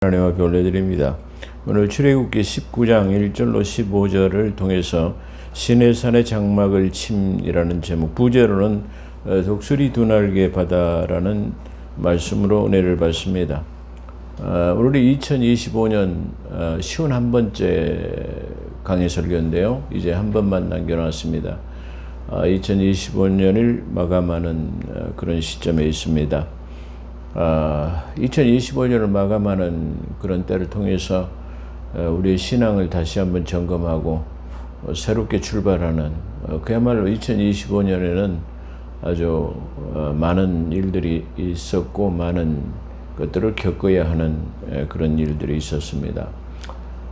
하나님 앞에 올려드립니다. 오늘 출애굽기 19장 1절로 15절을 통해서 시내산의 장막을 침이라는 제목, 부제로는 독수리 두 날개 바다라는 말씀으로 은혜를 받습니다. 오늘이 2025년 51번째 강해 설교인데요. 이제 한 번만 남겨놨습니다. 2025년을 마감하는 그런 시점에 있습니다. 2025년을 마감하는 그런 때를 통해서 우리의 신앙을 다시 한번 점검하고 새롭게 출발하는, 그야말로 2025년에는 아주 많은 일들이 있었고 많은 것들을 겪어야 하는 그런 일들이 있었습니다.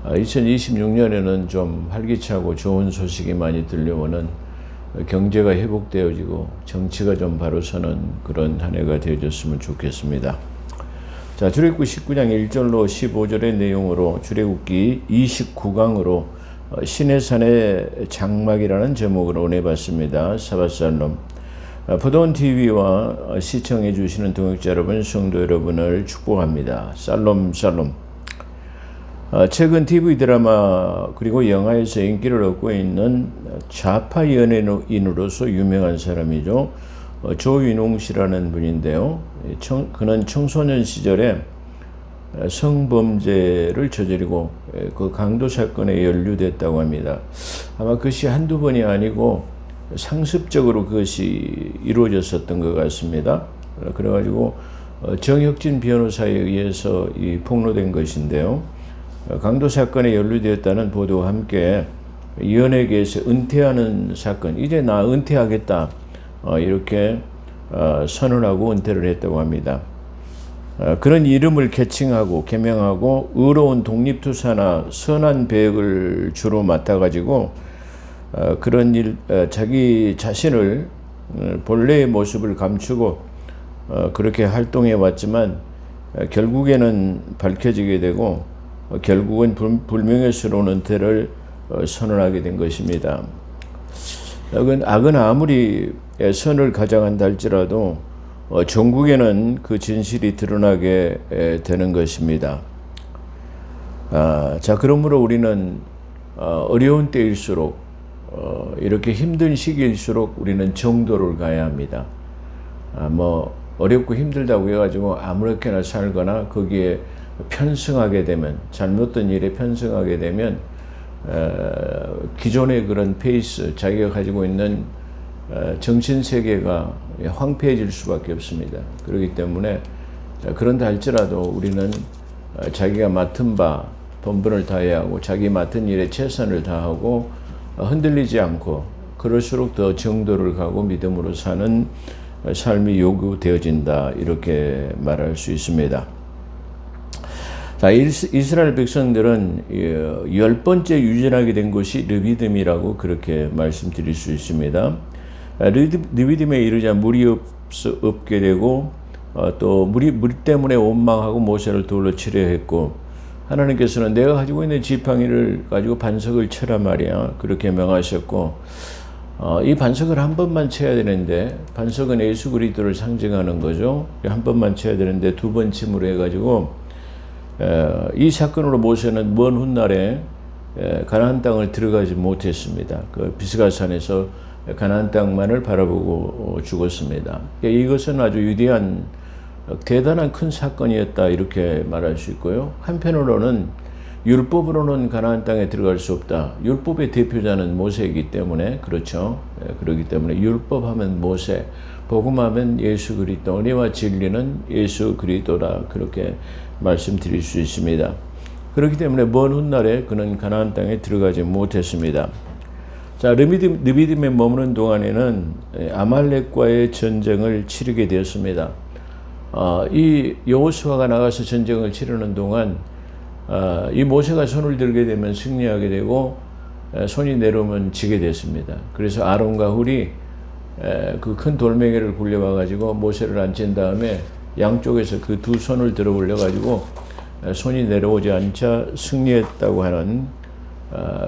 2026년에는 좀 활기차고 좋은 소식이 많이 들려오는, 경제가 회복되어지고 정치가 좀 바로 서는 그런 한 해가 되어졌으면 좋겠습니다. 자, 출애굽기 19장 1절로 15절의 내용으로 출애굽기 29강으로 시내산의 장막이라는 제목으로 은혜 받습니다. 사바살롬. 부도원 TV와 시청해 주시는 동역자 여러분, 성도 여러분을 축복합니다. 살롬 살롬. 최근 TV 드라마 그리고 영화에서 인기를 얻고 있는 좌파 연예인으로서 유명한 사람이죠. 조윤웅 씨라는 분인데요. 그는 청소년 시절에 성범죄를 저지르고 그 강도 사건에 연루됐다고 합니다. 아마 그것이 한두 번이 아니고 상습적으로 그것이 이루어졌었던 것 같습니다. 그래가지고 정혁진 변호사에 의해서 폭로된 것인데요. 강도 사건에 연루되었다는 보도와 함께 연예계에서 은퇴하는 사건, 이제 나 은퇴하겠다 이렇게 선언하고 은퇴를 했다고 합니다. 그런 이름을 개칭하고 개명하고 의로운 독립투사나 선한 배역을 주로 맡아가지고 그런 일, 자기 자신을 본래의 모습을 감추고 그렇게 활동해 왔지만 결국에는 밝혀지게 되고 결국은 불명예스러운 은퇴를 선언하게 된 것입니다. 악은 아무리 선을 가장한다 할지라도 종국에는 그 진실이 드러나게 되는 것입니다. 자, 그러므로 우리는 어려운 때일수록 이렇게 힘든 시기일수록 우리는 정도를 가야 합니다. 어렵고 힘들다고 해가지고 아무렇게나 살거나 거기에 편승하게 되면, 잘못된 일에 편승하게 되면 기존의 그런 페이스, 자기가 가지고 있는 정신세계가 황폐해질 수밖에 없습니다. 그렇기 때문에 그런다 할지라도 우리는 자기가 맡은 바 본분을 다해야 하고 자기 맡은 일에 최선을 다하고 흔들리지 않고, 그럴수록 더 정도를 가고 믿음으로 사는 삶이 요구되어진다, 이렇게 말할 수 있습니다. 자, 이스라엘 백성들은 10번째 유전하게 된 것이 르비딤이라고 그렇게 말씀드릴 수 있습니다. 르비딤에 이르자 물이 없게 되고 또 물 때문에 원망하고 모세를 돌로 치려 했고, 하나님께서는 내가 가지고 있는 지팡이를 가지고 반석을 쳐라 말이야, 그렇게 명하셨고, 이 반석을 한 번만 쳐야 되는데, 반석은 예수 그리스도를 상징하는 거죠. 한 번만 쳐야 되는데 두 번 침으로 해가지고 이 사건으로 모세는 먼 훗날에 가나안 땅을 들어가지 못했습니다. 그 비스가산에서 가나안 땅만을 바라보고 죽었습니다. 이것은 아주 위대한 대단한 큰 사건이었다, 이렇게 말할 수 있고요. 한편으로는 율법으로는 가나안 땅에 들어갈 수 없다. 율법의 대표자는 모세이기 때문에, 그렇죠. 그렇기 때문에 율법하면 모세, 복음하면 예수 그리스도, 은혜와 진리는 예수 그리스도다, 그렇게 말씀드릴 수 있습니다. 그렇기 때문에 먼 훗날에 그는 가나안 땅에 들어가지 못했습니다. 자, 르비딤에 머무는 동안에는 아말렉과의 전쟁을 치르게 되었습니다. 이 여호수아가 나가서 전쟁을 치르는 동안 이 모세가 손을 들게 되면 승리하게 되고 손이 내려오면 지게 됐습니다. 그래서 아론과 훌이 그 큰 돌멩이를 굴려와 가지고 모세를 앉힌 다음에 양쪽에서 그 두 손을 들어 올려 가지고 손이 내려오지 않자 승리했다고 하는,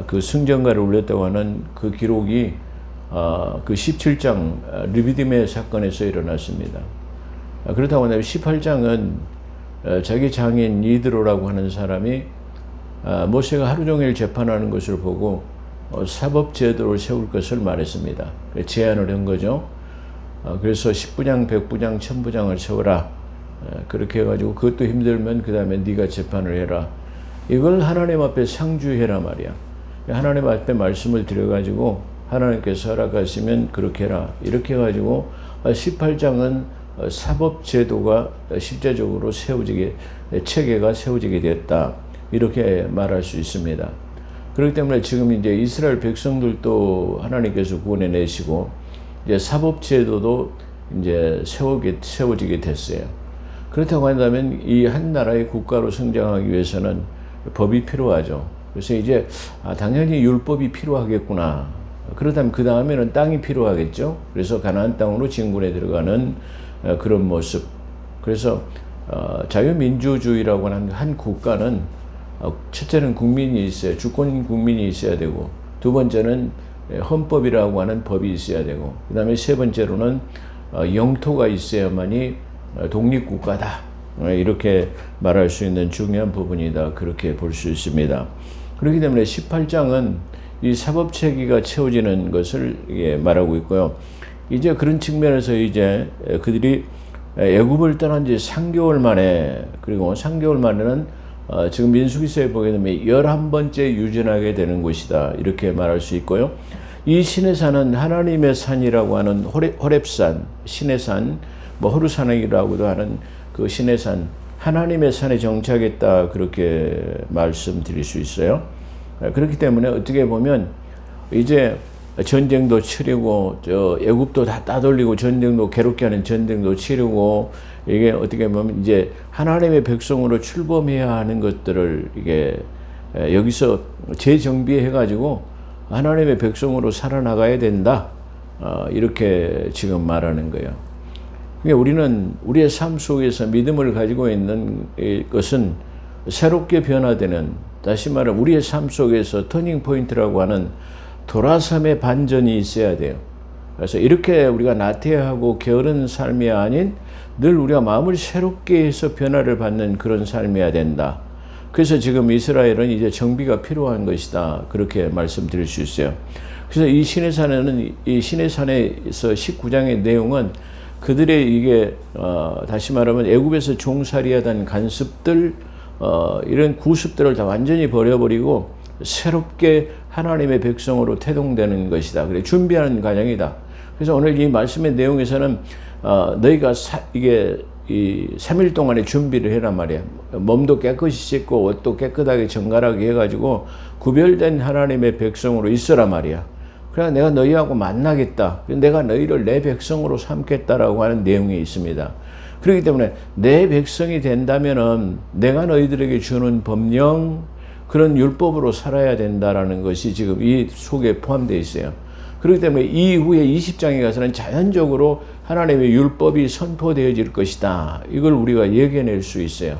그 승전가를 울렸다고 하는 그 기록이 그 17장 르비딤의 사건에서 일어났습니다. 그렇다고 하면 18장은 자기 장인 이드로라고 하는 사람이 모세가 하루 종일 재판하는 것을 보고 사법제도를 세울 것을 말했습니다. 제안을 한 거죠. 그래서 10부장, 100부장, 1000부장을 세워라. 그렇게 해가지고 그것도 힘들면 그 다음에 네가 재판을 해라. 이걸 하나님 앞에 상주해라 말이야. 하나님 앞에 말씀을 드려가지고 하나님께서 허락하시면 그렇게 해라. 이렇게 해가지고 18장은 사법제도가 실제적으로 체계가 세워지게 됐다. 이렇게 말할 수 있습니다. 그렇기 때문에 지금 이제 이스라엘 백성들도 하나님께서 구원해 내시고 이제 사법제도도 이제 세워지게 됐어요. 그렇다고 한다면 이 한 나라의 국가로 성장하기 위해서는 법이 필요하죠. 그래서 이제 당연히 율법이 필요하겠구나. 그렇다면 그 다음에는 땅이 필요하겠죠. 그래서 가나안 땅으로 진군에 들어가는 그런 모습. 그래서 자유민주주의라고 하는 한 국가는 첫째는 국민이 있어야, 주권 국민이 있어야 되고, 두 번째는 헌법이라고 하는 법이 있어야 되고, 그 다음에 세 번째로는 영토가 있어야만이 독립국가다. 이렇게 말할 수 있는 중요한 부분이다. 그렇게 볼 수 있습니다. 그렇기 때문에 18장은 이 사법체계가 채워지는 것을 말하고 있고요. 이제 그런 측면에서 이제 그들이 애굽을 떠난 지 3개월 만에, 그리고 3개월 만에는 지금 민수기서에 보게 되면 11번째 유전하게 되는 곳이다. 이렇게 말할 수 있고요. 이 신의 산은 하나님의 산이라고 하는 호렙산, 신의 산, 호르산이라고도 하는 그 신의 산, 하나님의 산에 정착했다. 그렇게 말씀드릴 수 있어요. 그렇기 때문에 어떻게 보면 이제 전쟁도 치르고 애굽도 다 따돌리고 전쟁도 괴롭게 하는 전쟁도 치르고 이게 어떻게 보면 이제 하나님의 백성으로 출범해야 하는 것들을 이게 여기서 재정비해 가지고 하나님의 백성으로 살아나가야 된다. 이렇게 지금 말하는 거예요. 그러니까 우리는 우리의 삶 속에서 믿음을 가지고 있는 것은 새롭게 변화되는, 다시 말하면 우리의 삶 속에서 터닝 포인트라고 하는 돌아섬의 반전이 있어야 돼요. 그래서 이렇게 우리가 나태하고 게으른 삶이 아닌 늘 우리가 마음을 새롭게 해서 변화를 받는 그런 삶이어야 된다. 그래서 지금 이스라엘은 이제 정비가 필요한 것이다. 그렇게 말씀드릴 수 있어요. 그래서 이 신의 산에는, 이 신의 산에서 19장의 내용은 그들의 이게 다시 말하면 애굽에서 종살이하던 간습들, 이런 구습들을 다 완전히 버려버리고 새롭게 하나님의 백성으로 태동되는 것이다. 그래 준비하는 과정이다. 그래서 오늘 이 말씀의 내용에서는 너희가 이게 이 3일 동안의 준비를 해란 말이야. 몸도 깨끗이 씻고 옷도 깨끗하게 정갈하게 해가지고 구별된 하나님의 백성으로 있으란 말이야. 그래야 내가 너희하고 만나겠다. 내가 너희를 내 백성으로 삼겠다라고 하는 내용이 있습니다. 그렇기 때문에 내 백성이 된다면은 내가 너희들에게 주는 법령, 그런 율법으로 살아야 된다라는 것이 지금 이 속에 포함되어 있어요. 그렇기 때문에 이후에 20장에 가서는 자연적으로 하나님의 율법이 선포되어질 것이다. 이걸 우리가 예견할 수 있어요.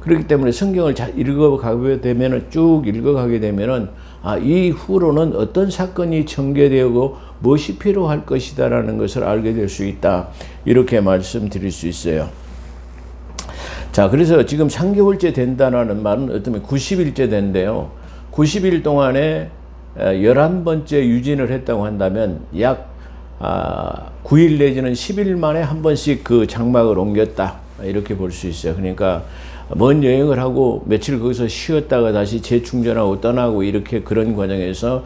그렇기 때문에 성경을 잘 읽어가게 되면은, 쭉 읽어가게 되면은, 이후로는 어떤 사건이 전개되고 무엇이 필요할 것이다라는 것을 알게 될 수 있다. 이렇게 말씀드릴 수 있어요. 자, 그래서 지금 3개월째 된다는 말은 어쩌면 90일째 된대요. 90일 동안에 11번째 유진을 했다고 한다면 약 9일 내지는 10일 만에 한 번씩 그 장막을 옮겼다. 이렇게 볼 수 있어요. 그러니까 먼 여행을 하고 며칠 거기서 쉬었다가 다시 재충전하고 떠나고 이렇게 그런 과정에서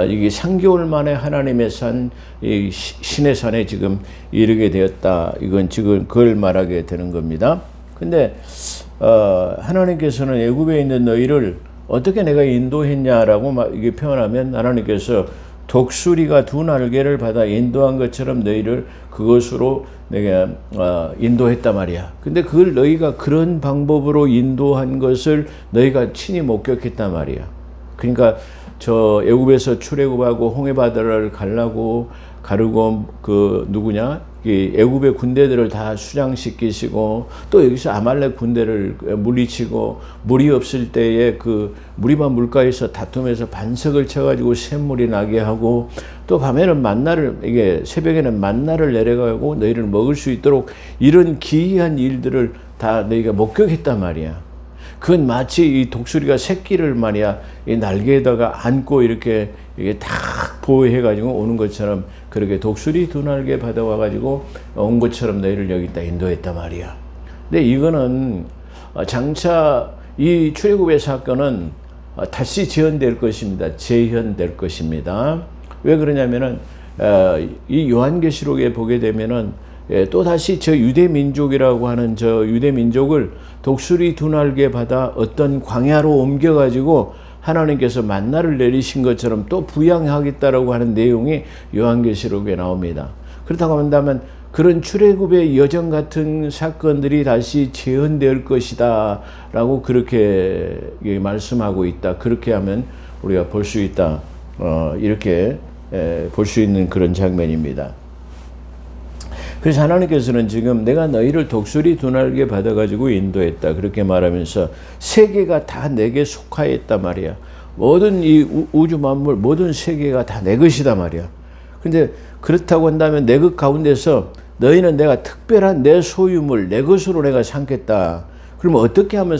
이게 3개월 만에 하나님의 산, 이 신의 산에 지금 이르게 되었다. 이건 지금 그걸 말하게 되는 겁니다. 근데 하나님께서는 애굽에 있는 너희를 어떻게 내가 인도했냐라고 이게 표현하면 하나님께서 독수리가 두 날개를 받아 인도한 것처럼 너희를 그것으로 내가 인도했단 말이야. 근데 그걸 너희가 그런 방법으로 인도한 것을 너희가 친히 목격했단 말이야. 그러니까 저 애굽에서 출애굽하고 홍해바다를 가르고 그 누구냐? 이 애굽의 군대들을 다 수장시키시고 또 여기서 아말렉 군대를 물리치고 물이 없을 때에 그 무리바 물가에서 다툼해서 반석을 쳐가지고 샘물이 나게 하고 또 밤에는 만나를 이게 새벽에는 만나를 내려가고 너희를 먹을 수 있도록 이런 기이한 일들을 다 너희가 목격했단 말이야. 그건 마치 이 독수리가 새끼를 말이야, 이 날개에다가 안고 이렇게 딱 보호해가지고 오는 것처럼, 그렇게 독수리 두 날개 받아와가지고 온 것처럼 너희를 여기다 인도했단 말이야. 근데 이거는 장차 이 출애굽의 사건은 다시 재현될 것입니다. 재현될 것입니다. 왜 그러냐면은 이 요한계시록에 보게 되면은 또 다시 저 유대 민족이라고 하는 저 유대 민족을 독수리 두 날개 받아 어떤 광야로 옮겨 가지고 하나님께서 만나를 내리신 것처럼 또 부양하겠다라고 하는 내용이 요한계시록에 나옵니다. 그렇다고 한다면 그런 출애굽의 여정 같은 사건들이 다시 재현될 것이다 라고 그렇게 말씀하고 있다. 그렇게 하면 우리가 볼 수 있다. 이렇게 볼 수 있는 그런 장면입니다. 그래서 하나님께서는 지금 내가 너희를 독수리 두 날개 받아가지고 인도했다. 그렇게 말하면서 세계가 다 내게 속하였단 말이야. 모든 이 우주 만물, 모든 세계가 다 내 것이다 말이야. 근데 그렇다고 한다면 내 것 가운데서 너희는 내가 특별한 내 소유물, 내 것으로 내가 삼겠다. 그러면 어떻게 하면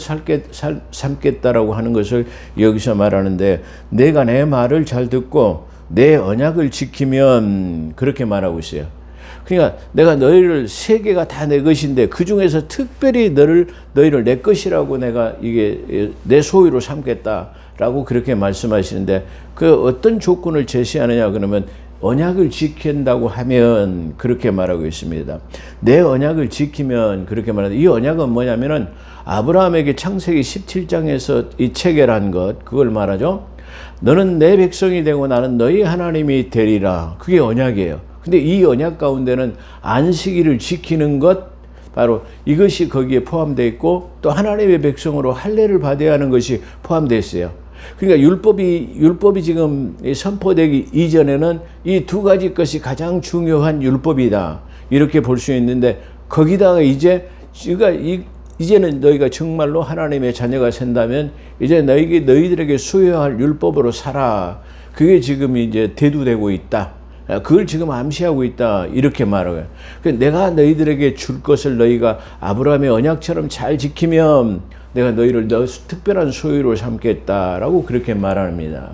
삼겠다라고 하는 것을 여기서 말하는데, 내가 내 말을 잘 듣고 내 언약을 지키면, 그렇게 말하고 있어요. 그러니까 내가 너희를 세계가 다 내 것인데 그 중에서 특별히 너희를 내 것이라고 내가 이게 내 소유로 삼겠다라고 그렇게 말씀하시는데, 그 어떤 조건을 제시하느냐 그러면 언약을 지킨다고 하면 그렇게 말하고 있습니다. 내 언약을 지키면 그렇게 말하는데, 이 언약은 뭐냐면은 아브라함에게 창세기 17장에서 이 체결한 것, 그걸 말하죠. 너는 내 백성이 되고 나는 너희 하나님이 되리라. 그게 언약이에요. 근데 이 언약 가운데는 안식일을 지키는 것, 바로 이것이 거기에 포함되어 있고, 또 하나님의 백성으로 할례를 받아야 하는 것이 포함되어 있어요. 그러니까 율법이 지금 선포되기 이전에는 이 두 가지 것이 가장 중요한 율법이다. 이렇게 볼 수 있는데, 거기다가 이제는 너희가 정말로 하나님의 자녀가 된다면 이제 너희들에게 수여할 율법으로 살아. 그게 지금 이제 대두되고 있다. 그걸 지금 암시하고 있다. 이렇게 말해요. 내가 너희들에게 줄 것을 너희가 아브라함의 언약처럼 잘 지키면 내가 너희를 특별한 소유로 삼겠다라고 그렇게 말합니다.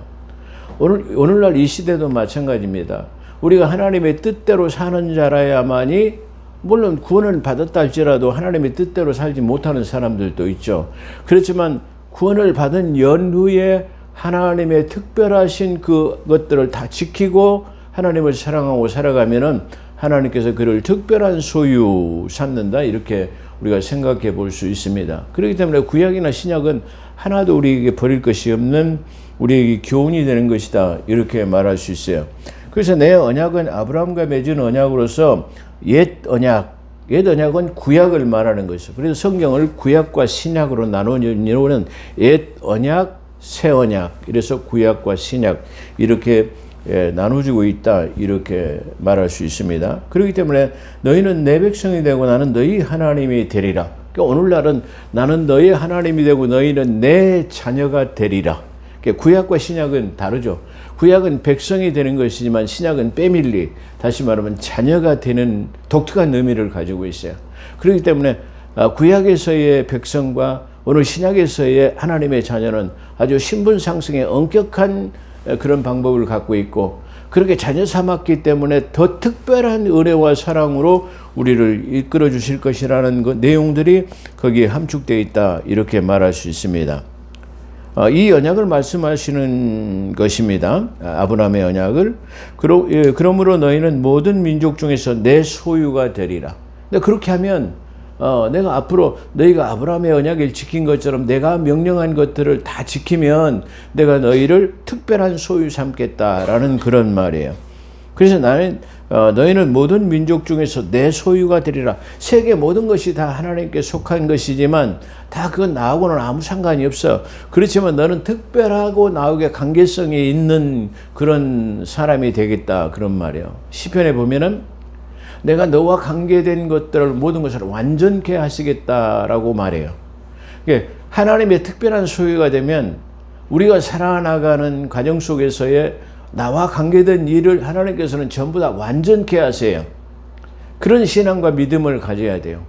오늘날 이 시대도 마찬가지입니다. 우리가 하나님의 뜻대로 사는 자라야만이, 물론 구원을 받았다 할지라도 하나님의 뜻대로 살지 못하는 사람들도 있죠. 그렇지만 구원을 받은 연후에 하나님의 특별하신 그것들을 다 지키고 하나님을 사랑하고 살아가면은 하나님께서 그를 특별한 소유 삼는다. 이렇게 우리가 생각해 볼 수 있습니다. 그렇기 때문에 구약이나 신약은 하나도 우리에게 버릴 것이 없는 우리에게 교훈이 되는 것이다. 이렇게 말할 수 있어요. 그래서 내 언약은 아브라함과 맺은 언약으로서 옛 언약은 구약을 말하는 것이죠. 그래서 성경을 구약과 신약으로 나누는 옛 언약, 새 언약, 이래서 구약과 신약 이렇게 나눠지고 있다. 이렇게 말할 수 있습니다. 그렇기 때문에 너희는 내 백성이 되고 나는 너희 하나님이 되리라. 그러니까 오늘날은 나는 너희 하나님이 되고 너희는 내 자녀가 되리라. 그러니까 구약과 신약은 다르죠. 구약은 백성이 되는 것이지만 신약은 패밀리, 다시 말하면 자녀가 되는 독특한 의미를 가지고 있어요. 그렇기 때문에 구약에서의 백성과 오늘 신약에서의 하나님의 자녀는 아주 신분 상승의 엄격한 그런 방법을 갖고 있고, 그렇게 자녀 삼았기 때문에 더 특별한 은혜와 사랑으로 우리를 이끌어 주실 것이라는 그 내용들이 거기에 함축되어 있다. 이렇게 말할 수 있습니다. 이 언약을 말씀하시는 것입니다. 아브라함의 언약을. 그러므로 너희는 모든 민족 중에서 내 소유가 되리라. 근데 그렇게 하면 내가 앞으로 너희가 아브라함의 언약을 지킨 것처럼 내가 명령한 것들을 다 지키면 내가 너희를 특별한 소유 삼겠다라는 그런 말이에요. 그래서 너희는 모든 민족 중에서 내 소유가 되리라. 세계 모든 것이 다 하나님께 속한 것이지만 다 그건 나하고는 아무 상관이 없어. 그렇지만 너는 특별하고 나하고 관계성이 있는 그런 사람이 되겠다. 그런 말이에요. 시편에 보면은 내가 너와 관계된 것들을 모든 것을 완전케 하시겠다라고 말해요. 하나님의 특별한 소유가 되면 우리가 살아나가는 과정 속에서의 나와 관계된 일을 하나님께서는 전부 다 완전케 하세요. 그런 신앙과 믿음을 가져야 돼요.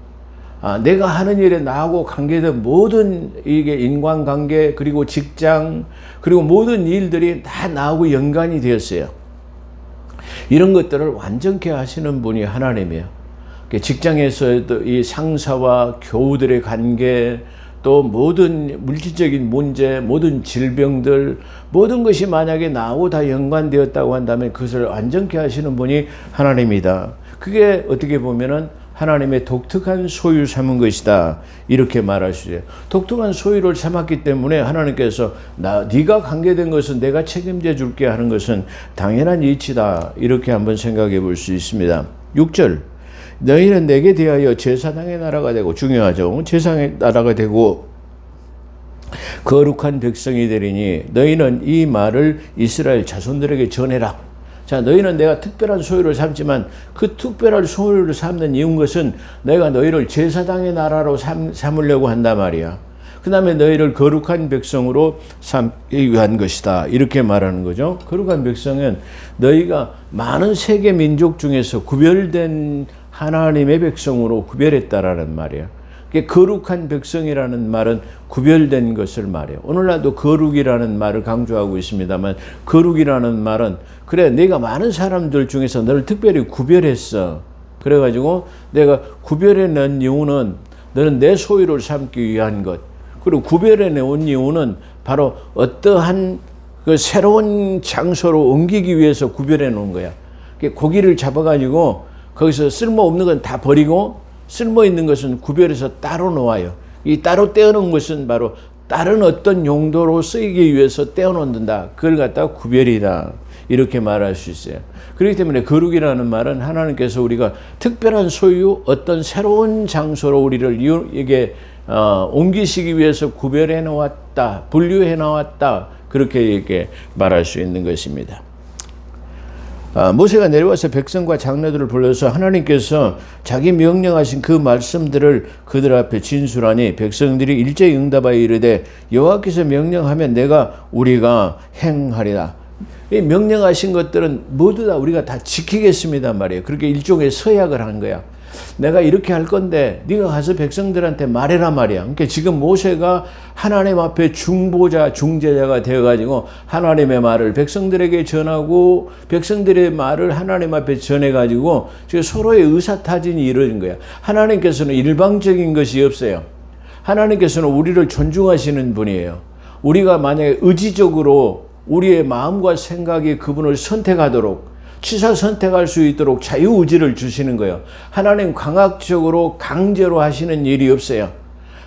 내가 하는 일에 나하고 관계된 모든 이게 인간관계 그리고 직장 그리고 모든 일들이 다 나하고 연관이 되었어요. 이런 것들을 완전케 하시는 분이 하나님이에요. 직장에서도 이 상사와 교우들의 관계, 또 모든 물질적인 문제, 모든 질병들, 모든 것이 만약에 나하고 다 연관되었다고 한다면 그것을 완전케 하시는 분이 하나님이다. 그게 어떻게 보면은 하나님의 독특한 소유 삼은 것이다. 이렇게 말할 수 있어요. 독특한 소유를 삼았기 때문에 하나님께서 네가 관계된 것은 내가 책임져 줄게 하는 것은 당연한 이치다. 이렇게 한번 생각해 볼 수 있습니다. 6절. 너희는 내게 대하여 제사장의 나라가 되고, 중요하죠. 제사장의 나라가 되고 거룩한 백성이 되리니 너희는 이 말을 이스라엘 자손들에게 전해라. 자, 너희는 내가 특별한 소유를 삼지만 그 특별한 소유를 삼는 이유인 것은 내가 너희를 제사장의 나라로 삼으려고 한단 말이야. 그 다음에 너희를 거룩한 백성으로 삼기 위한 것이다. 이렇게 말하는 거죠. 거룩한 백성은 너희가 많은 세계 민족 중에서 구별된 하나님의 백성으로 구별했다라는 말이야. 거룩한 백성이라는 말은 구별된 것을 말해요. 오늘날도 거룩이라는 말을 강조하고 있습니다만, 거룩이라는 말은 그래 내가 많은 사람들 중에서 너를 특별히 구별했어. 그래가지고 내가 구별해 낸 이유는 너는 내 소유를 삼기 위한 것, 그리고 구별해 내온 이유는 바로 어떠한 그 새로운 장소로 옮기기 위해서 구별해 놓은 거야. 고기를 잡아가지고 거기서 쓸모없는 건 다 버리고 쓸모 있는 것은 구별해서 따로 놓아요. 이 따로 떼어놓은 것은 바로 다른 어떤 용도로 쓰이기 위해서 떼어놓는다. 그걸 갖다가 구별이다. 이렇게 말할 수 있어요. 그렇기 때문에 거룩이라는 말은 하나님께서 우리가 특별한 소유, 어떤 새로운 장소로 우리를 이게 옮기시기 위해서 구별해 놓았다, 분류해 놓았다. 그렇게 이렇게 말할 수 있는 것입니다. 모세가 내려와서 백성과 장로들을 불러서 하나님께서 자기 명령하신 그 말씀들을 그들 앞에 진술하니 백성들이 일제히 응답하여 이르되 여호와께서 명령하면 우리가 행하리라. 이 명령하신 것들은 모두 다 우리가 다 지키겠습니다 말이에요. 그렇게 일종의 서약을 한 거야. 내가 이렇게 할 건데 네가 가서 백성들한테 말해라 말이야. 그러니까 지금 모세가 하나님 앞에 중보자, 중재자가 되어가지고 하나님의 말을 백성들에게 전하고 백성들의 말을 하나님 앞에 전해가지고 지금 서로의 의사타진이 이루어진 거야. 하나님께서는 일방적인 것이 없어요. 하나님께서는 우리를 존중하시는 분이에요. 우리가 만약에 의지적으로 우리의 마음과 생각이 그분을 선택하도록 취사 선택할 수 있도록 자유의지를 주시는 거예요. 하나님 강압적으로 강제로 하시는 일이 없어요.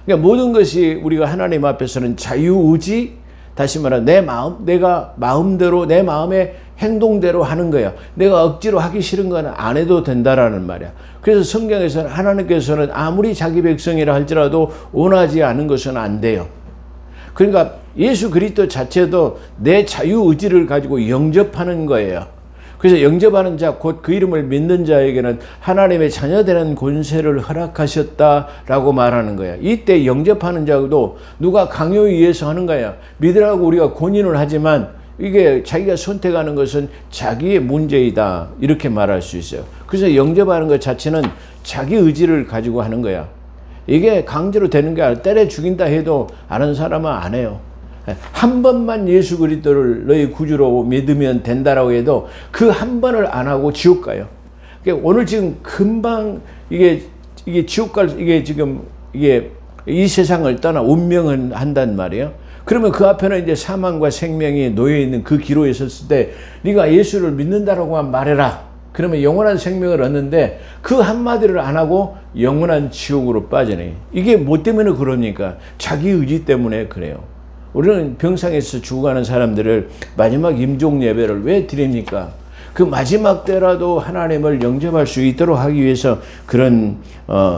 그러니까 모든 것이 우리가 하나님 앞에서는 자유의지, 다시 말하면 내가 마음대로 내 마음의 행동대로 하는 거예요. 내가 억지로 하기 싫은 건 안 해도 된다라는 말이야. 그래서 성경에서는 하나님께서는 아무리 자기 백성이라 할지라도 원하지 않은 것은 안 돼요. 그러니까 예수 그리스도 자체도 내 자유의지를 가지고 영접하는 거예요. 그래서 영접하는 자, 곧 그 이름을 믿는 자에게는 하나님의 자녀되는 권세를 허락하셨다라고 말하는 거야. 이때 영접하는 자도 누가 강요에 의해서 하는 거야. 믿으라고 우리가 권유를 하지만 이게 자기가 선택하는 것은 자기의 문제이다. 이렇게 말할 수 있어요. 그래서 영접하는 것 자체는 자기 의지를 가지고 하는 거야. 이게 강제로 되는 게 아니라 때려 죽인다 해도 아는 사람은 안 해요. 한 번만 예수 그리스도를 너희 구주로 믿으면 된다라고 해도 그 한 번을 안 하고 지옥 가요. 그러니까 오늘 지금 금방 이게 지옥 이게 이 세상을 떠나 운명을 한단 말이에요. 그러면 그 앞에는 이제 사망과 생명이 놓여 있는 그 기로에 섰을 때 네가 예수를 믿는다라고만 말해라. 그러면 영원한 생명을 얻는데 그 한마디를 안 하고 영원한 지옥으로 빠지네. 이게 뭐 때문에 그럽니까? 자기 의지 때문에 그래요. 우리는 병상에서 죽어가는 사람들을 마지막 임종 예배를 왜 드립니까? 그 마지막 때라도 하나님을 영접할 수 있도록 하기 위해서 그런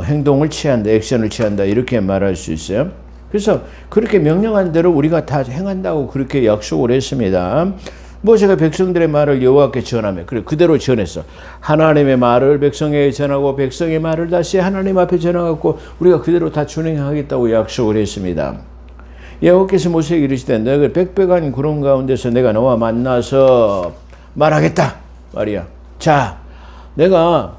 행동을 취한다, 액션을 취한다 이렇게 말할 수 있어요. 그래서 그렇게 명령한 대로 우리가 다 행한다고 그렇게 약속을 했습니다. 모세가 백성들의 말을 여호와께 전하며 그대로 전했어. 하나님의 말을 백성에게 전하고 백성의 말을 다시 하나님 앞에 전하고 우리가 그대로 다 준행하겠다고 약속을 했습니다. 여호와께서 모세에게 이르시되 너희가 빽빽한 구름 가운데서 내가 너와 만나서 말하겠다 말이야. 자, 내가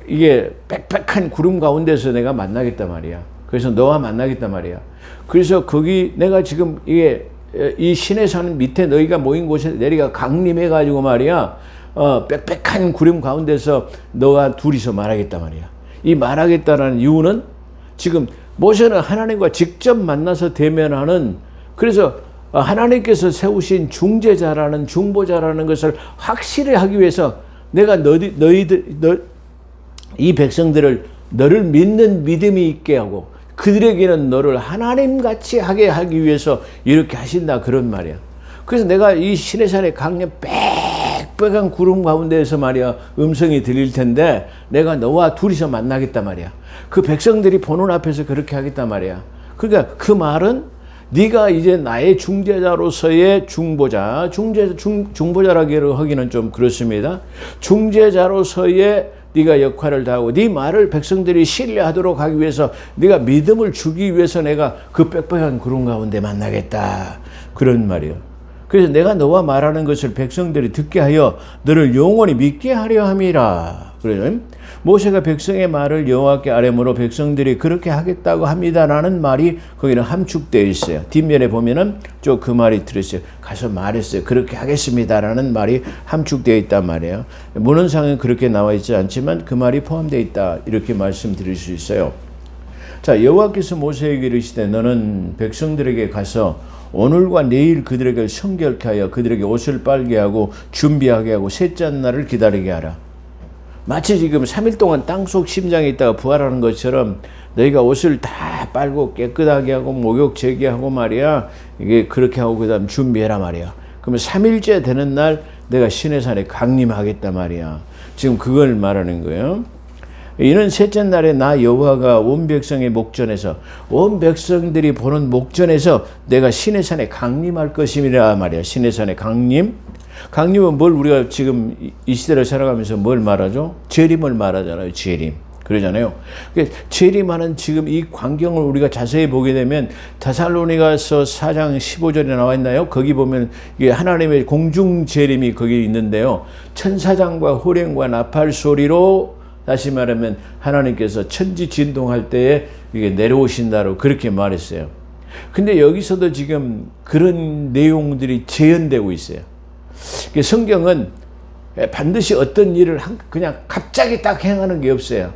이게 빽빽한 구름 가운데서 내가 만나겠단 말이야. 그래서 너와 만나겠단 말이야. 그래서 거기 내가 지금 이게 이 시내산 밑에 너희가 모인 곳에 내리가 강림해가지고 말이야. 빽빽한 구름 가운데서 너와 둘이서 말하겠단 말이야. 이 말하겠다라는 이유는 지금 모세는 하나님과 직접 만나서 대면하는, 그래서 하나님께서 세우신 중재자라는, 중보자라는 것을 확실히 하기 위해서 내가 이 백성들을 너를 믿는 믿음이 있게 하고 그들에게는 너를 하나님같이 하게 하기 위해서 이렇게 하신다, 그런 말이야. 그래서 내가 이 시내산의 강림 빽빽한 구름 가운데에서 말이야 음성이 들릴 텐데 내가 너와 둘이서 만나겠단 말이야. 그 백성들이 보는 앞에서 그렇게 하겠단 말이야. 그러니까 그 말은 네가 이제 나의 중재자로서의 중보자, 중보자라고 하기는 좀 그렇습니다. 중재자로서의 네가 역할을 다하고 네 말을 백성들이 신뢰하도록 하기 위해서 네가 믿음을 주기 위해서 내가 그 빽빽한 구름 가운데 만나겠다, 그런 말이에요. 그래서 내가 너와 말하는 것을 백성들이 듣게 하여 너를 영원히 믿게 하려 함이라. 그래요. 모세가 백성의 말을 여호와께 아뢰므로 백성들이 그렇게 하겠다고 합니다라는 말이 거기는 함축되어 있어요. 뒷면에 보면은 쭉 그 말이 들었어요. 가서 말했어요. 그렇게 하겠습니다라는 말이 함축되어 있단 말이에요. 문헌상은 그렇게 나와 있지 않지만 그 말이 포함되어 있다, 이렇게 말씀드릴 수 있어요. 자, 여호와께서 모세에게 이르시되 너는 백성들에게 가서 오늘과 내일 그들에게 성결케 하여 그들에게 옷을 빨게 하고 준비하게 하고 셋째 날을 기다리게 하라. 마치 지금 3일 동안 땅속 심장에 있다가 부활하는 것처럼 너희가 옷을 다 빨고 깨끗하게 하고 목욕 제기하고 말이야. 이게 그렇게 하고 그 다음 준비해라 말이야. 그러면 3일째 되는 날 내가 시내산에 강림하겠다 말이야. 지금 그걸 말하는 거예요. 이는 셋째 날에 나 여호와가 온 백성의 목전에서, 온 백성들이 보는 목전에서 내가 시내산에 강림할 것임이라 말이야. 시내산에 강림. 강림은 뭘 우리가 지금 이 시대를 살아가면서 뭘 말하죠? 재림을 말하잖아요. 재림. 그러잖아요. 재림하는 지금 이 광경을 우리가 자세히 보게 되면 데살로니가서 4장 15절에 나와 있나요? 거기 보면 이게 하나님의 공중 재림이 거기 있는데요. 천사장과 호령과 나팔 소리로, 다시 말하면 하나님께서 천지 진동할 때에 이게 내려오신다고 그렇게 말했어요. 근데 여기서도 지금 그런 내용들이 재현되고 있어요. 성경은 반드시 어떤 일을 그냥 갑자기 딱 행하는 게 없어요.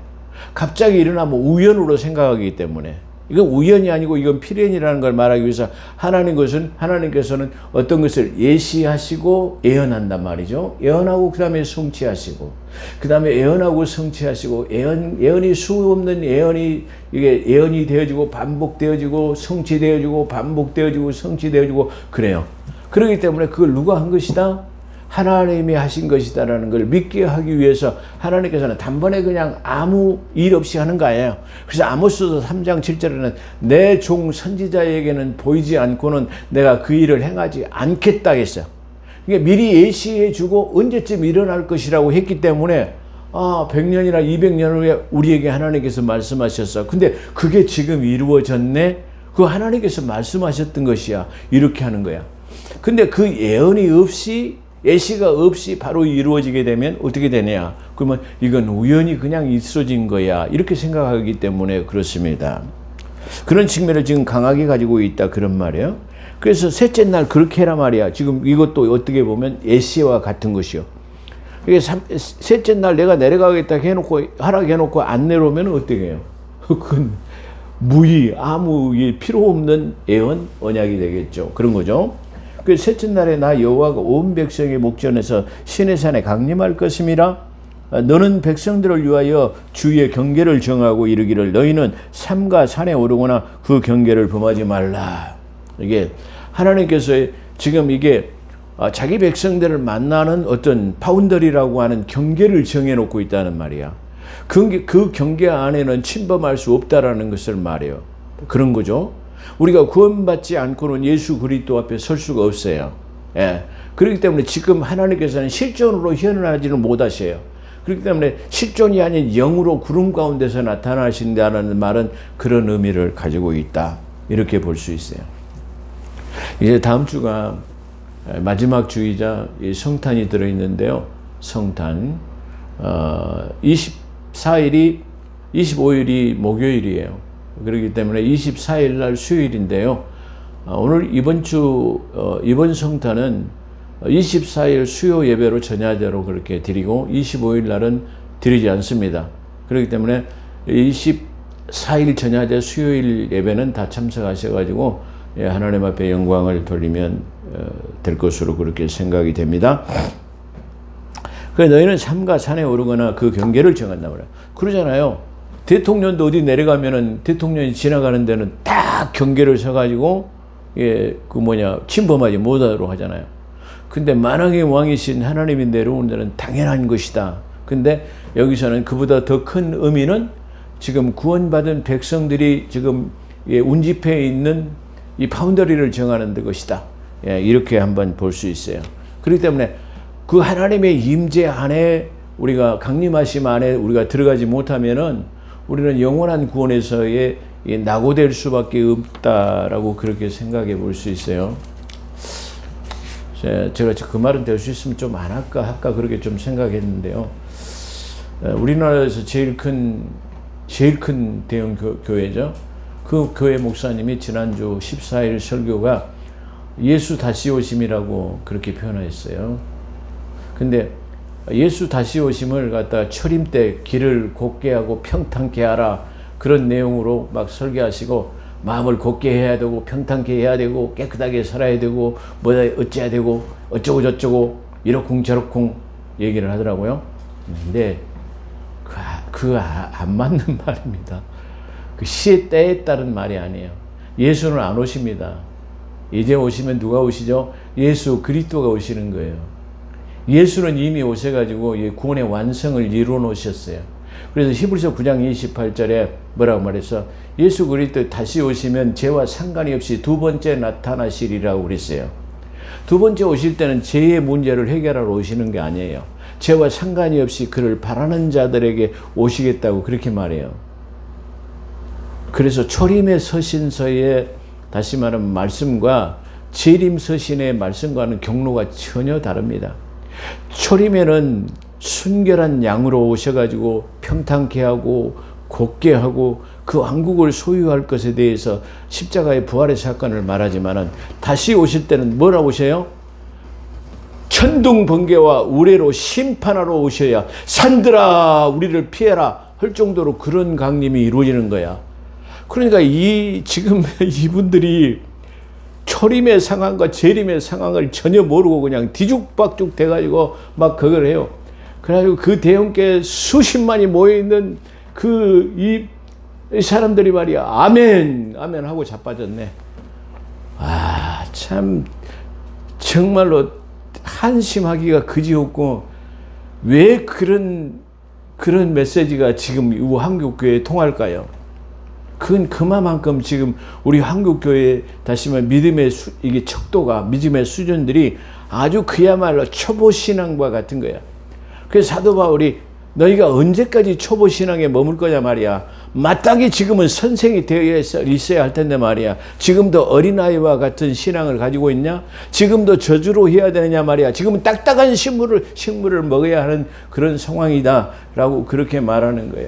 갑자기 일어나면 우연으로 생각하기 때문에. 이건 우연이 아니고 이건 필연이라는 걸 말하기 위해서 하나님께서는 어떤 것을 예시하시고 예언한단 말이죠. 예언하고 그 다음에 성취하시고, 그 다음에 예언하고 성취하시고, 예언이 수없는 예언이 이게 예언이 되어지고 반복되어지고 성취되어지고 반복되어지고 성취되어지고 그래요. 그렇기 때문에 그걸 누가 한 것이다? 하나님이 하신 것이다라는 걸 믿게 하기 위해서 하나님께서는 단번에 그냥 아무 일 없이 하는 거예요. 그래서 아모스서 3장 7절에는 내 종 선지자에게는 보이지 않고는 내가 그 일을 행하지 않겠다 했어요. 그러니까 미리 예시해 주고 언제쯤 일어날 것이라고 했기 때문에 100년이나 200년 후에 우리에게 하나님께서 말씀하셨어. 근데 그게 지금 이루어졌네? 그 하나님께서 말씀하셨던 것이야. 이렇게 하는 거야. 근데 그 예언이 없이, 예시가 없이 바로 이루어지게 되면 어떻게 되냐? 그러면 이건 우연히 그냥 있어진 거야. 이렇게 생각하기 때문에 그렇습니다. 그런 측면을 지금 강하게 가지고 있다, 그런 말이에요. 그래서 셋째 날 그렇게 해라 말이야. 지금 이것도 어떻게 보면 예시와 같은 것이요. 이게 셋째 날 내가 내려가겠다 해놓고, 하라 해놓고 안 내려오면 어떻게 해요? 그건 아무 필요 없는 예언, 언약이 되겠죠. 그런 거죠. 그 셋째 날에 나 여호와가 온 백성의 목전에서 시내산에 강림할 것임이라. 너는 백성들을 위하여 주의 경계를 정하고 이르기를 너희는 삼가 산에 오르거나 그 경계를 범하지 말라. 이게 하나님께서 지금 이게 자기 백성들을 만나는 어떤 바운더리라고 하는 경계를 정해놓고 있다는 말이야. 그 경계 안에는 침범할 수 없다라는 것을 말해요. 그런 거죠. 우리가 구원받지 않고는 예수 그리스도 앞에 설 수가 없어요. 예. 그렇기 때문에 지금 하나님께서는 실존으로 현현하지는 못하셔요. 그렇기 때문에 실존이 아닌 영으로 구름 가운데서 나타나신다는 말은 그런 의미를 가지고 있다. 이렇게 볼 수 있어요. 이제 다음 주가 마지막 주이자 성탄이 들어있는데요. 성탄 24 25일이 목요일이에요. 그렇기 때문에 24일 날 수요일인데요. 오늘 이번 성탄은 24일 수요 예배로 전야제로 그렇게 드리고 25일 날은 드리지 않습니다. 그렇기 때문에 24일 전야제 수요일 예배는 다 참석하셔가지고 하나님 앞에 영광을 돌리면 될 것으로 그렇게 생각이 됩니다. 그래서 너희는 산과 산에 오르거나 그 경계를 정한다 그래요. 그러잖아요. 대통령도 어디 내려가면은 대통령이 지나가는 데는 딱 경계를 서가지고 침범하지 못하도록 하잖아요. 근데 만왕의 왕이신 하나님이 내려오는 데는 당연한 것이다. 근데 여기서는 그보다 더 큰 의미는 지금 구원받은 백성들이 지금 운집회에 있는 이 바운더리를 정하는 것이다. 이렇게 한번 볼 수 있어요. 그렇기 때문에 그 하나님의 임재 안에 우리가 강림하심 안에 우리가 들어가지 못하면은 우리는 영원한 구원에서의 낙오될 수밖에 없다라고 그렇게 생각해 볼 수 있어요. 제가 그 말은 될 수 있으면 좀 안 할까 그렇게 좀 생각했는데요. 우리나라에서 제일 큰 대형 교회죠. 그 교회 목사님이 지난주 14일 설교가 예수 다시 오심이라고 그렇게 표현했어요. 근데 예수 다시 오심을 갖다가 철임 때 길을 곧게 하고 평탄케 하라 그런 내용으로 막 설교하시고 마음을 곧게 해야 되고 평탄케 해야 되고 깨끗하게 살아야 되고 뭐다 어찌해야 되고 어쩌고 저쩌고 이러쿵 저러쿵 얘기를 하더라고요. 근데 안 맞는 말입니다. 그 시의 때에 따른 말이 아니에요. 예수는 안 오십니다. 이제 오시면 누가 오시죠? 예수 그리스도가 오시는 거예요. 예수는 이미 오셔가지고 구원의 완성을 이루어 놓으셨어요. 그래서 히브리서 9장 28절에 뭐라고 말했어? 예수 그리스도 다시 오시면 죄와 상관이 없이 두 번째 나타나시리라고 그랬어요. 두 번째 오실 때는 죄의 문제를 해결하러 오시는 게 아니에요. 죄와 상관이 없이 그를 바라는 자들에게 오시겠다고 그렇게 말해요. 그래서 초림의 서신서의 다시 말하면 말씀과 재림 서신의 말씀과는 경로가 전혀 다릅니다. 초림에는 순결한 양으로 오셔가지고 평탄케 하고 곧게 하고 그 왕국을 소유할 것에 대해서 십자가의 부활의 사건을 말하지만은 다시 오실 때는 뭐라고 오셔요? 천둥 번개와 우레로 심판하러 오셔야 산들아 우리를 피해라 할 정도로 그런 강림이 이루어지는 거야. 그러니까 지금 이분들이 초림의 상황과 재림의 상황을 전혀 모르고 그냥 뒤죽박죽 돼가지고 막 그걸 해요. 그래가지고 그 대형께 수십만이 모여있는 이 사람들이 말이야. 아멘, 아멘 하고 자빠졌네. 참, 정말로 한심하기가 그지없고, 왜 그런 메시지가 지금 이 한국교회에 통할까요? 그건 그만큼 지금 우리 한국교회 다시 말해 믿음의 이게 척도가 믿음의 수준들이 아주 그야말로 초보신앙과 같은 거야. 그래서 사도 바울이 너희가 언제까지 초보신앙에 머물 거냐 말이야. 마땅히 지금은 선생이 되어 있어야 할 텐데 말이야. 지금도 어린아이와 같은 신앙을 가지고 있냐? 지금도 저주로 해야 되느냐 말이야. 지금은 딱딱한 식물을 먹어야 하는 그런 상황이다 라고 그렇게 말하는 거야.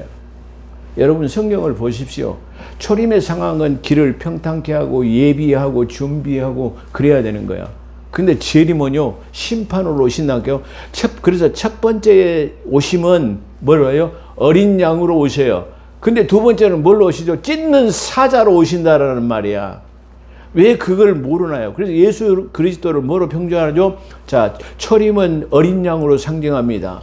여러분 성경을 보십시오. 초림의 상황은 길을 평탄케 하고 예비하고 준비하고 그래야 되는 거야. 근데 재림은요 심판으로 오신다고요. 그래서 첫 번째 오심은 뭐예요? 어린 양으로 오셔요. 근데 두 번째는 뭘로 오시죠? 찢는 사자로 오신다라는 말이야. 왜 그걸 모르나요? 그래서 예수 그리스도를 뭐로 평정하죠? 자, 초림은 어린 양으로 상징합니다.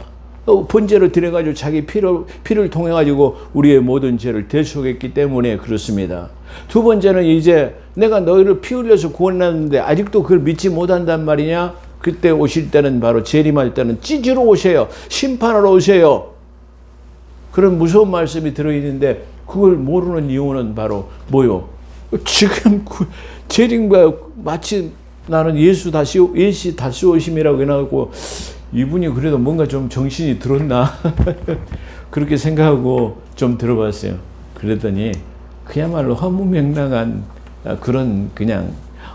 번제로 드려가지고 자기 피를 통해가지고 우리의 모든 죄를 대속했기 때문에 그렇습니다. 두 번째는 이제 내가 너희를 피 흘려서 구원했는데 아직도 그걸 믿지 못한단 말이냐? 그때 오실 때는 바로 재림할 때는 찢으러 오세요. 심판하러 오세요. 그런 무서운 말씀이 들어있는데 그걸 모르는 이유는 바로 뭐요? 지금 재림과 마치 나는 예수 다시 오심이라고 해놓고 이분이 그래도 뭔가 좀 정신이 들었나 그렇게 생각하고 좀 들어봤어요. 그랬더니 그야말로 허무맹랑한 그런 그냥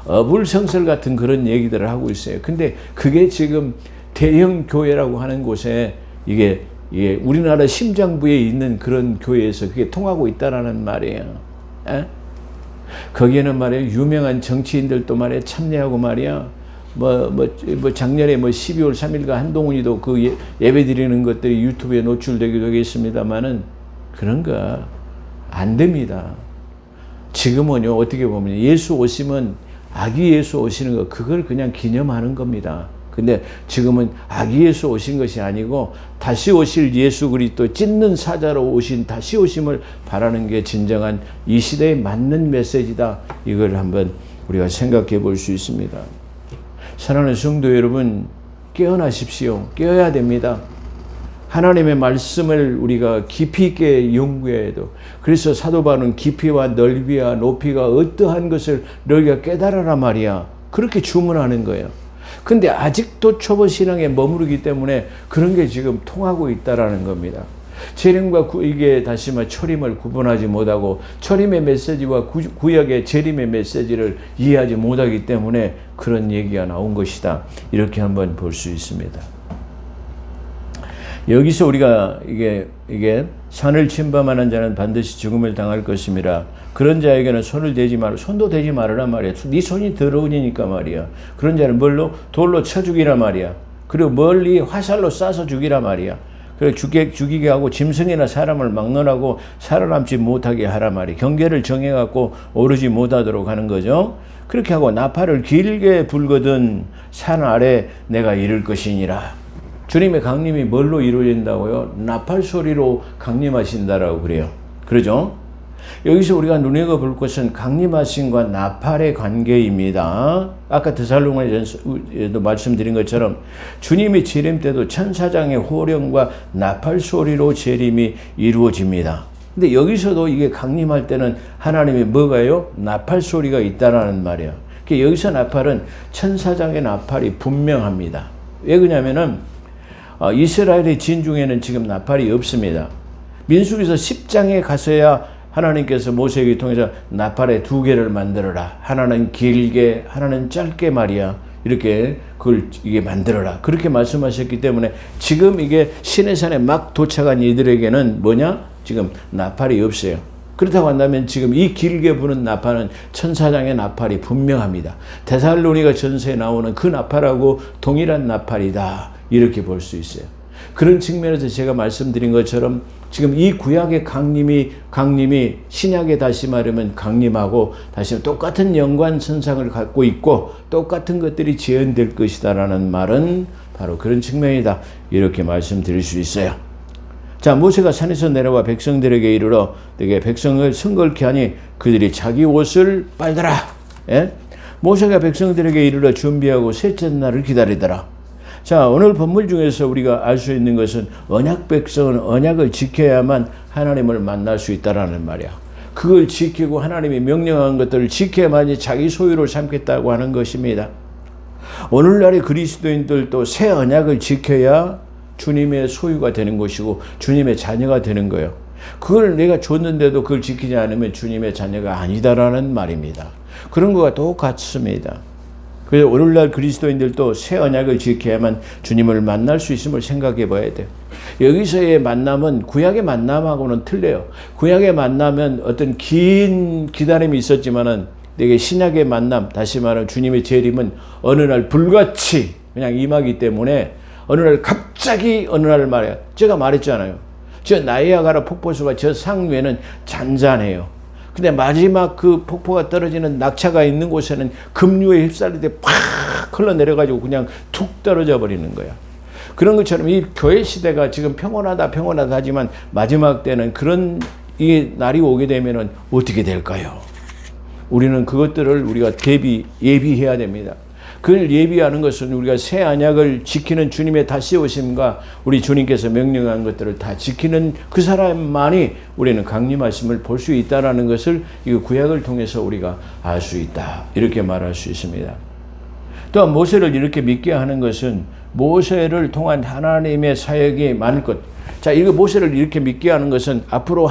어불성설 같은 그런 얘기들을 하고 있어요. 근데 그게 지금 대형 교회라고 하는 곳에 이게 예, 우리나라 심장부에 있는 그런 교회에서 그게 통하고 있다라는 말이에요. 에? 거기에는 말이에요, 유명한 정치인들도 말이에요, 참여하고 말이야. 작년에 12월 3일가 한동훈이도 그 예배 드리는 것들이 유튜브에 노출되기도 하겠습니다만은 그런 거 안 됩니다. 지금은요, 어떻게 보면 예수 오시면 아기 예수 오시는 거, 그걸 그냥 기념하는 겁니다. 근데 지금은 아기 예수 오신 것이 아니고 다시 오실 예수 그리스도 찢는 사자로 오신 다시 오심을 바라는 게 진정한 이 시대에 맞는 메시지다. 이걸 한번 우리가 생각해 볼 수 있습니다. 사랑하는 성도 여러분, 깨어나십시오. 깨어야 됩니다. 하나님의 말씀을 우리가 깊이 있게 연구해야 돼요. 그래서 사도 바울은 깊이와 넓이와 높이가 어떠한 것을 너희가 깨달아라 말이야. 그렇게 주문하는 거예요. 근데 아직도 초보 신앙에 머무르기 때문에 그런 게 지금 통하고 있다라는 겁니다. 재림과 이게 다시 말 초림을 구분하지 못하고 초림의 메시지와 구약의 재림의 메시지를 이해하지 못하기 때문에 그런 얘기가 나온 것이다. 이렇게 한번 볼 수 있습니다. 여기서 우리가 이게 산을 침범하는 자는 반드시 죽음을 당할 것임이라. 그런 자에게는 손을 대지 마라. 손도 대지 말아라 말이야. 네 손이 더러우니까 말이야. 그런 자는 뭘로? 돌로 쳐 죽이라 말이야. 그리고 멀리 화살로 쏴서 죽이라 말이야. 그리고 죽이게 하고 짐승이나 사람을 막론하고 살아남지 못하게 하라 말이야. 경계를 정해갖고 오르지 못하도록 하는 거죠. 그렇게 하고 나팔을 길게 불거든 산 아래 내가 이를 것이니라. 주님의 강림이 뭘로 이루어진다고요? 나팔 소리로 강림하신다라고 그래요. 그러죠? 여기서 우리가 눈여겨볼 것은 강림하심과 나팔의 관계입니다. 아까 데살로니가전서에도 말씀드린 것처럼 주님의 재림 때도 천사장의 호령과 나팔 소리로 재림이 이루어집니다. 근데 여기서도 이게 강림할 때는 하나님이 뭐가요? 나팔 소리가 있다라는 말이에요. 그러니까 여기서 나팔은 천사장의 나팔이 분명합니다. 왜 그러냐면은 이스라엘의 진중에는 지금 나팔이 없습니다. 민수기서 10장에 가서야 하나님께서 모세에게 통해서 나팔의 2개를 만들어라. 하나는 길게, 하나는 짧게 말이야. 이렇게 그걸 이게 만들어라. 그렇게 말씀하셨기 때문에 지금 이게 시내산에 막 도착한 이들에게는 뭐냐? 지금 나팔이 없어요. 그렇다고 한다면 지금 이 길게 부는 나팔은 천사장의 나팔이 분명합니다. 데살로니가 전서에 나오는 그 나팔하고 동일한 나팔이다. 이렇게 볼 수 있어요. 그런 측면에서 제가 말씀드린 것처럼 지금 이 구약의 강림이 신약에 다시 말하면 강림하고 다시 똑같은 연관선상을 갖고 있고 똑같은 것들이 재현될 것이다라는 말은 바로 그런 측면이다. 이렇게 말씀드릴 수 있어요. 자, 모세가 산에서 내려와 백성들에게 이르러 내게 백성을 성걸케 하니 그들이 자기 옷을 빨더라. 예? 모세가 백성들에게 이르러 준비하고 셋째 날을 기다리더라. 자, 오늘 본문 중에서 우리가 알 수 있는 것은 언약 백성은 언약을 지켜야만 하나님을 만날 수 있다라는 말이야. 그걸 지키고 하나님이 명령한 것들을 지켜야만이 자기 소유를 삼겠다고 하는 것입니다. 오늘날의 그리스도인들도 새 언약을 지켜야 주님의 소유가 되는 것이고 주님의 자녀가 되는 거예요. 그걸 내가 줬는데도 그걸 지키지 않으면 주님의 자녀가 아니다라는 말입니다. 그런 거가 똑같습니다. 그래서 오늘날 그리스도인들도 새 언약을 지켜야만 주님을 만날 수 있음을 생각해 봐야 돼요. 여기서의 만남은 구약의 만남하고는 틀려요. 구약의 만남은 어떤 긴 기다림이 있었지만은 내게 신약의 만남, 다시 말하면 주님의 재림은 어느 날 불같이 그냥 임하기 때문에 어느 날 갑자기 어느 날 말이야. 제가 말했잖아요. 저 나이아가라 폭포수가 저 상류에는 잔잔해요. 근데 마지막 그 폭포가 떨어지는 낙차가 있는 곳에는 급류에 휩쓸릴 때 팍 흘러내려가지고 그냥 툭 떨어져 버리는 거야. 그런 것처럼 이 교회 시대가 지금 평온하다 하지만 마지막 때는 그런 이 날이 오게 되면은 어떻게 될까요? 우리는 그것들을 우리가 예비해야 됩니다. 그걸 예비하는 것은 우리가 새 언약을 지키는 주님의 다시 오심과 우리 주님께서 명령한 것들을 다 지키는 그 사람만이 우리는 강림하심을 볼 수 있다는 것을 이 구약을 통해서 우리가 알 수 있다. 이렇게 말할 수 있습니다. 또한 모세를 이렇게 믿게 하는 것은 모세를 통한 하나님의 사역이 많을 것. 자, 이거 모세를 이렇게 믿게 하는 것은 앞으로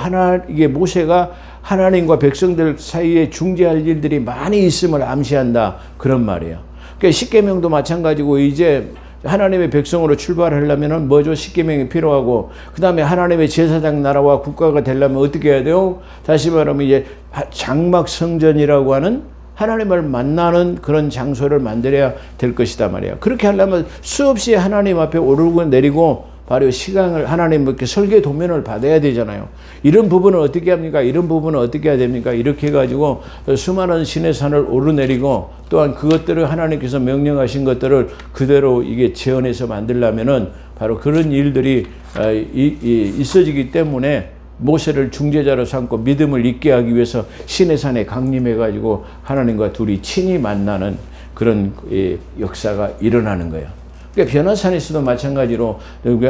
이게 모세가 하나님과 백성들 사이에 중재할 일들이 많이 있음을 암시한다. 그런 말이에요. 그러니까 십계명도 마찬가지고 이제 하나님의 백성으로 출발하려면 뭐죠? 십계명이 필요하고, 그 다음에 하나님의 제사장 나라와 국가가 되려면 어떻게 해야 돼요? 다시 말하면 이제 장막 성전이라고 하는 하나님을 만나는 그런 장소를 만들어야 될 것이다 말이야. 그렇게 하려면 수없이 하나님 앞에 오르고 내리고 바로 시간을 하나님께 설계 도면을 받아야 되잖아요. 이런 부분은 어떻게 합니까? 이런 부분은 어떻게 해야 됩니까? 이렇게 해가지고 수많은 신의 산을 오르내리고, 또한 그것들을 하나님께서 명령하신 것들을 그대로 이게 재현해서 만들려면은 바로 그런 일들이 있어지기 때문에 모세를 중재자로 삼고 믿음을 있게 하기 위해서 신의 산에 강림해가지고 하나님과 둘이 친히 만나는 그런 역사가 일어나는 거예요. 그러니까 변화산에서도 마찬가지로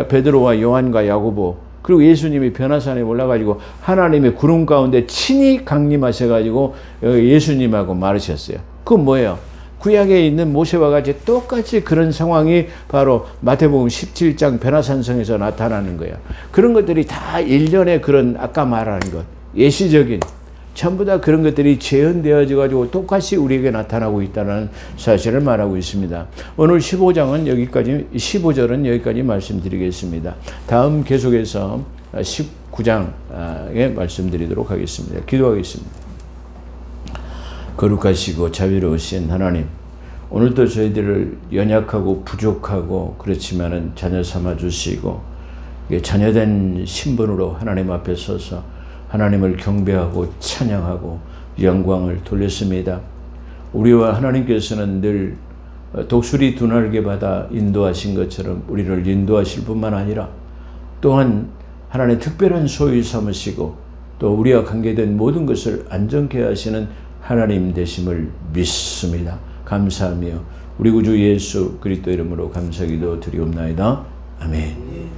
베드로와 요한과 야고보 그리고 예수님이 변화산에 올라가지고 하나님의 구름 가운데 친히 강림하셔가지고 예수님하고 말하셨어요. 그건 뭐예요? 구약에 있는 모세와 같이 똑같이 그런 상황이 바로 마태복음 17장 변화산성에서 나타나는 거예요. 그런 것들이 다 일련의 그런 아까 말하는 것, 예시적인 전부 다 그런 것들이 재현되어져 가지고 똑같이 우리에게 나타나고 있다는 사실을 말하고 있습니다. 오늘 15절은 여기까지 말씀드리겠습니다. 다음 계속해서 19장에 말씀드리도록 하겠습니다. 기도하겠습니다. 거룩하시고 자비로우신 하나님, 오늘도 저희들을 연약하고 부족하고 그렇지만은 자녀 삼아 주시고 자녀된 신분으로 하나님 앞에 서서 하나님을 경배하고 찬양하고 영광을 돌렸습니다. 우리와 하나님께서는 늘 독수리 두 날개 받아 인도하신 것처럼 우리를 인도하실 뿐만 아니라 또한 하나님의 특별한 소유 삼으시고 또 우리와 관계된 모든 것을 안정케 하시는 하나님 되심을 믿습니다. 감사하며 우리 구주 예수 그리스도 이름으로 감사기도 드리옵나이다. 아멘.